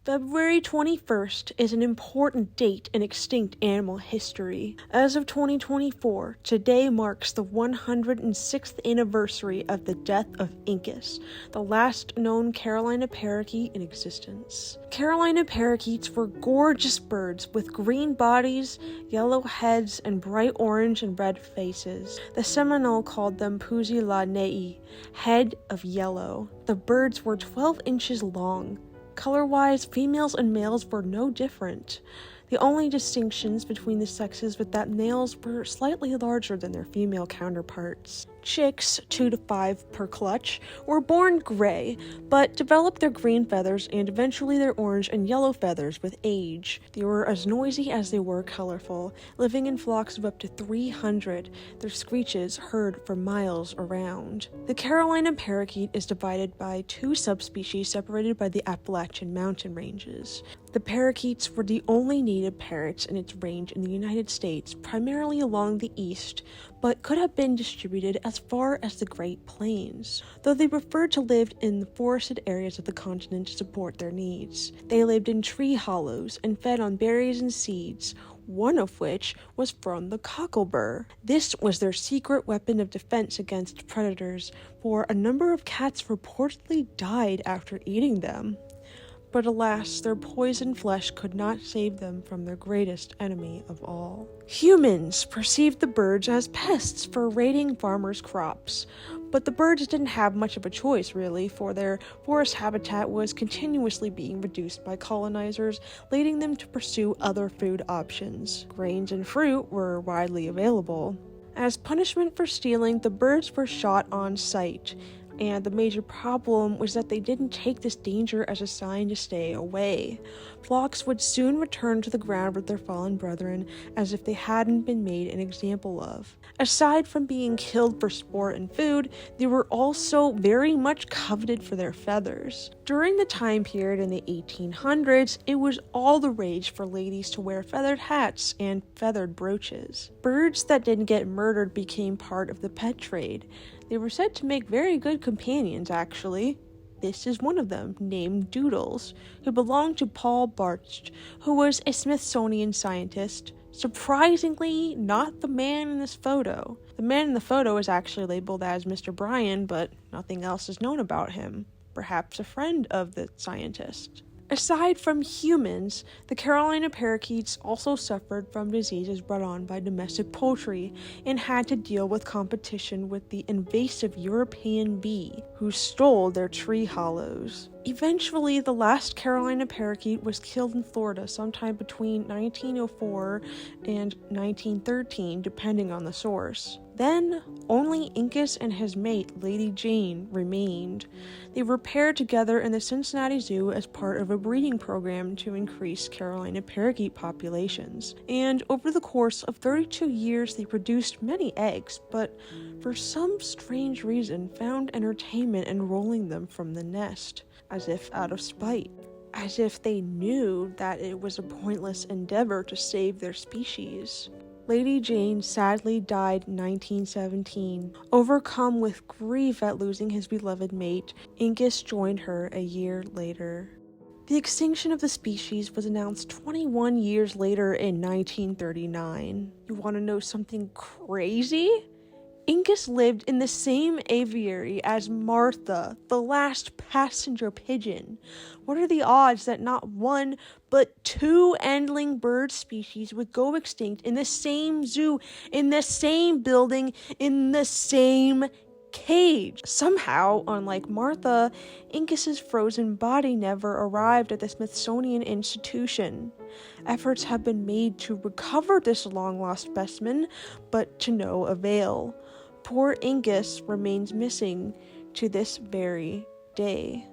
February 21st is an important date in extinct animal history. As of 2024, today marks the 106th anniversary of the death of Incus, the last known Carolina parakeet in existence. Carolina parakeets were gorgeous birds with green bodies, yellow heads, and bright orange and red faces. The Seminole called them Pusi la Nei, head of yellow. The birds were 12 inches long. Color-wise, females and males were no different. The only distinctions between the sexes was that males were slightly larger than their female counterparts. Chicks, 2 to 5 per clutch, were born gray, but developed their green feathers and eventually their orange and yellow feathers with age. They were as noisy as they were colorful, living in flocks of up to 300, their screeches heard for miles around. The Carolina parakeet is divided by 2 subspecies separated by the Appalachian mountain ranges. The parakeets were the only native parrots in its range in the United States, primarily along the east, but could have been distributed as far as the Great Plains, though they preferred to live in the forested areas of the continent to support their needs. They lived in tree hollows and fed on berries and seeds, one of which was from the cocklebur. This was their secret weapon of defense against predators, for a number of cats reportedly died after eating them. But alas, their poisoned flesh could not save them from their greatest enemy of all. Humans perceived the birds as pests for raiding farmers' crops, but the birds didn't have much of a choice, really, for their forest habitat was continuously being reduced by colonizers, leading them to pursue other food options. Grains and fruit were widely available. As punishment for stealing, the birds were shot on sight. And the major problem was that they didn't take this danger as a sign to stay away. Flocks would soon return to the ground with their fallen brethren as if they hadn't been made an example of. Aside from being killed for sport and food, they were also very much coveted for their feathers. During the time period in the 1800s, it was all the rage for ladies to wear feathered hats and feathered brooches. Birds that didn't get murdered became part of the pet trade. They were said to make very good companions, actually. This is one of them, named Doodles, who belonged to Paul Bartsch, who was a Smithsonian scientist. Surprisingly, not the man in this photo. The man in the photo is actually labeled as Mr. Bryan, but nothing else is known about him. Perhaps a friend of the scientist. Aside from humans, the Carolina parakeets also suffered from diseases brought on by domestic poultry and had to deal with competition with the invasive European bee, who stole their tree hollows. Eventually, the last Carolina parakeet was killed in Florida sometime between 1904 and 1913, depending on the source. Then, only Incus and his mate, Lady Jane, remained. They were paired together in the Cincinnati Zoo as part of a breeding program to increase Carolina parakeet populations. And over the course of 32 years, they produced many eggs, but for some strange reason found entertainment in rolling them from the nest, as if out of spite. As if they knew that it was a pointless endeavor to save their species. Lady Jane sadly died in 1917. Overcome with grief at losing his beloved mate, Incus joined her a year later. The extinction of the species was announced 21 years later in 1939. You want to know something crazy? Incus lived in the same aviary as Martha, the last passenger pigeon. What are the odds that not one, but 2 endling bird species would go extinct in the same zoo, in the same building, in the same cage? Somehow, unlike Martha, Incus's frozen body never arrived at the Smithsonian Institution. Efforts have been made to recover this long-lost specimen, but to no avail. Poor Incus remains missing to this very day.